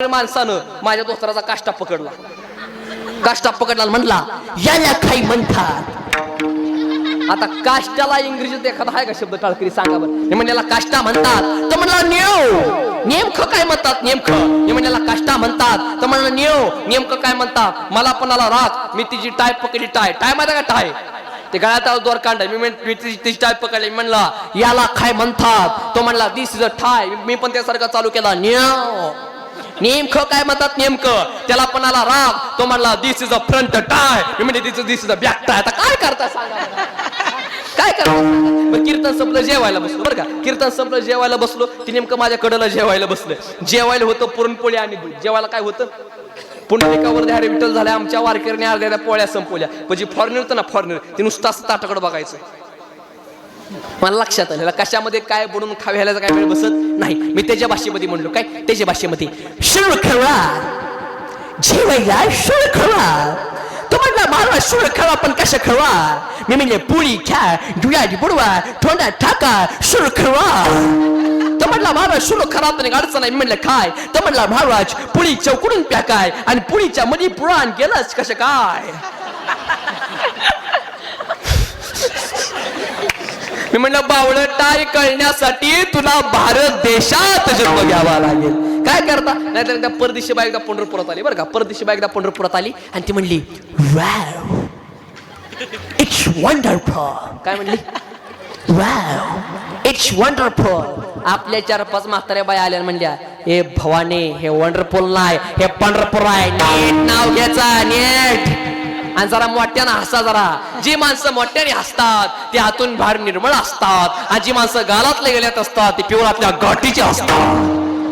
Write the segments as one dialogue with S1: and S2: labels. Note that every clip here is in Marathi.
S1: माणसानं माझ्या दोस्तराचा काष्टा पकडला म्हणला याला काही म्हणतात. आता काष्टाला इंग्रजीत एखादा आहे का शब्द टाळकरी सांगा बरं. म्हणल्याला काष्टा म्हणतात तर म्हणला नेमकं काय म्हणतात. नेमकं म्हणल्याला काष्टा म्हणतात तर म्हणलं नेमकं काय म्हणतात. मला पण आला राग. मी तिची टाय पकडली. टाय माहिती का टाय ते गळ्यात दोर कांड. मी तिची टाय पकडली. म्हणला याला काय म्हणतात. तो म्हणला दिस इज अ टाय. मी पण त्यासारखं चालू केला नेमकं काय म्हणतात. नेमकं त्याला पण आला राग. तो म्हणला दिस इज अ फ्रंट टाय. मी म्हणजे दिस इज अ बॅक टाय. आता काय करता सांगा काय करता. कीर्तन संपलं जेवायला बसलो बरं का. कीर्तन संपलं जेवायला बसलो ती नेमकं माझ्या कडला जेवायला बसलं. जेवायला होतं पुरणपोळी आणि दूध. जेवायला काय होतं पुंडलिकावर द्यारे विठ्ठल झाल्या. आमच्या वारकऱ्याने अर्ध्या पोळ्या संपवल्या. म्हणजे फॉरनर होतं ना फॉरनर ते नुसतं असं ताटाकडे बघायचं. मला लक्षात आलं कशामध्ये काय बनवून खाव्याला काय वेळ बसत नाही. मी त्याच्या भाषेमध्ये म्हणलो काय त्याच्या भाषेमध्ये शिळ खवा जेवायला शिळ खवा. तो म्हणला मला शिळ खवा पण कसं खवा. मी म्हणजे पुरी खा जुळाची बुडवा थोडा ठाका शिळ खवा. तो म्हणला मला शिळ खरा तर अडचण नाही. मी म्हणलं काय. तो म्हणला महाराज पुळी चौकडून प्याकाय आणि पुळीच्या मध्ये पुराण गेलंच कसं काय. मी म्हणलं बावळ टाय कळण्यासाठी तुला भारत देशात जन्म घ्यावा लागेल. काय करता नाहीतर त्या परदेशी बाई एकदा पंढरपुरात आली बरं का. परदेशी बाई एकदा पंढरपुरात आली आणि ती म्हणली वाव इट्स वंडरफुल. काय म्हणली वाव इट्स वंडरफुल. आपल्या 4-5 म्हाताऱ्या बाई आल्या म्हणल्या हे भवाने हे वंडरफुल नाही हे पंढरपूर आहे. नीट नाव घ्यायचा नीट. आणि जरा मोठ्यानं हसा जरा. जी माणसं मोठ्याने हसतात ते हातून बाहेर निर्मळ असतात. आणि जी माणसं गालातले गेल्यात असतात ते पिवळातल्या गाठीचे असतात.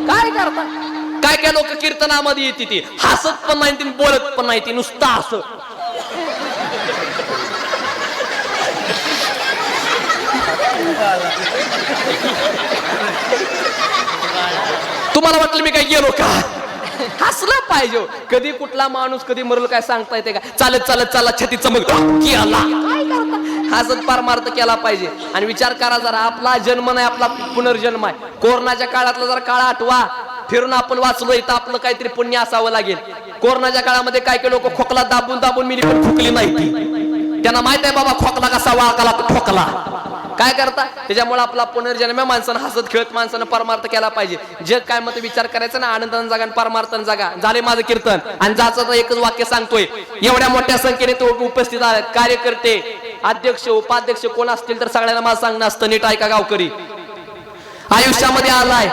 S1: काय करतात काय लोक कीर्तनामध्ये येते ती हसत पण नाही ती बोलत पण नाही ती नुसतं हसत. तुम्हाला वाटलं मी काय गेलो का. हसलं पाहिजे. कधी कुठला माणूस कधी मरल काय सांगता येते का. चालत चालला छाती चमक केला हसत पारमार्थ केला पाहिजे. आणि विचार करा जरा आपला जन्म नाही आपला पुनर्जन्म आहे. कोरोनाच्या काळातला जरा काळ आठवा. फिरून आपण वाचलो इथं आपलं काहीतरी पुण्य असावं लागेल. कोरोनाच्या काळामध्ये काय काय लोक खोकला दाबून मिली पण खोकली नाही. त्यांना माहित आहे बाबा खोकला कसा वाळकाला खोकला. काय करता त्याच्यामुळे आपला पुनर्जन्म माणसानं हसत खेळत माणसानं परमार्थ केला पाहिजे. जग काय मत विचार करायचा ना आनंदानं जागा परमार्थानं जागा. झाले माझं कीर्तन आणि जायचं एकच वाक्य सांगतोय. एवढ्या मोठ्या संख्येने तो उपस्थित आहेत कार्यकर्ते अध्यक्ष उपाध्यक्ष कोण असतील तर सगळ्यांना मला सांगणं असतं नीट ऐका गावकरी. आयुष्यामध्ये आलाय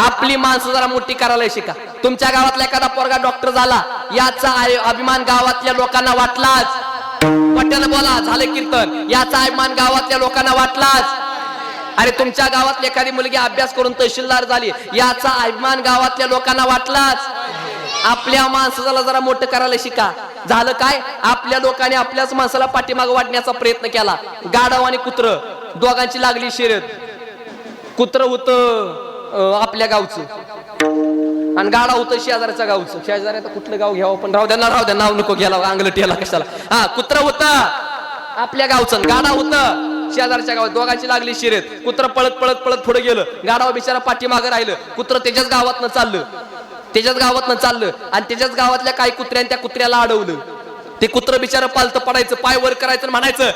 S1: आपली माणसं जरा मोठी करायला शिका. तुमच्या गावातला एखादा पोरगा डॉक्टर झाला याचा अभिमान गावातल्या लोकांना वाटलाच. वाट्यानं बोला झालं कीर्तन. याचा अभिमान गावातल्या लोकांना वाटलाच. अरे तुमच्या गावातली एखादी मुलगी अभ्यास करून तहसीलदार झाली याचा अभिमान गावातल्या लोकांना वाटलाच. आपल्या माणसाला जरा मोठं करायला शिका. झालं काय आपल्या लोकांनी आपल्याच माणसाला पाठीमागे वाढण्याचा प्रयत्न केला. गाढव आणि कुत्र दोघांची लागली शर्यत. कुत्र होतं आपल्या गावचं आणि गाडा होतं शेजारच्या गावचं. शेजाऱ्या कुठलं गाव घ्यावं पण राहू द्या नाव नको घ्यायला अंगलट याला कशाला. हा कुत्र होतं आपल्या गावचं गाडा होतं शेजारच्या गावात. दोघांची लागली शर्यत. कुत्र पळत पुढे गेलं. गाडावर बिचारा पाठीमागं राहिलं. कुत्र त्याच्याच गावातनं चाललं आणि त्याच्याच गावातल्या काही कुत्र्याने त्या कुत्र्याला अडवलं. ते कुत्र बिचारा पालतं पडायचं पाय वर करायचं म्हणायचं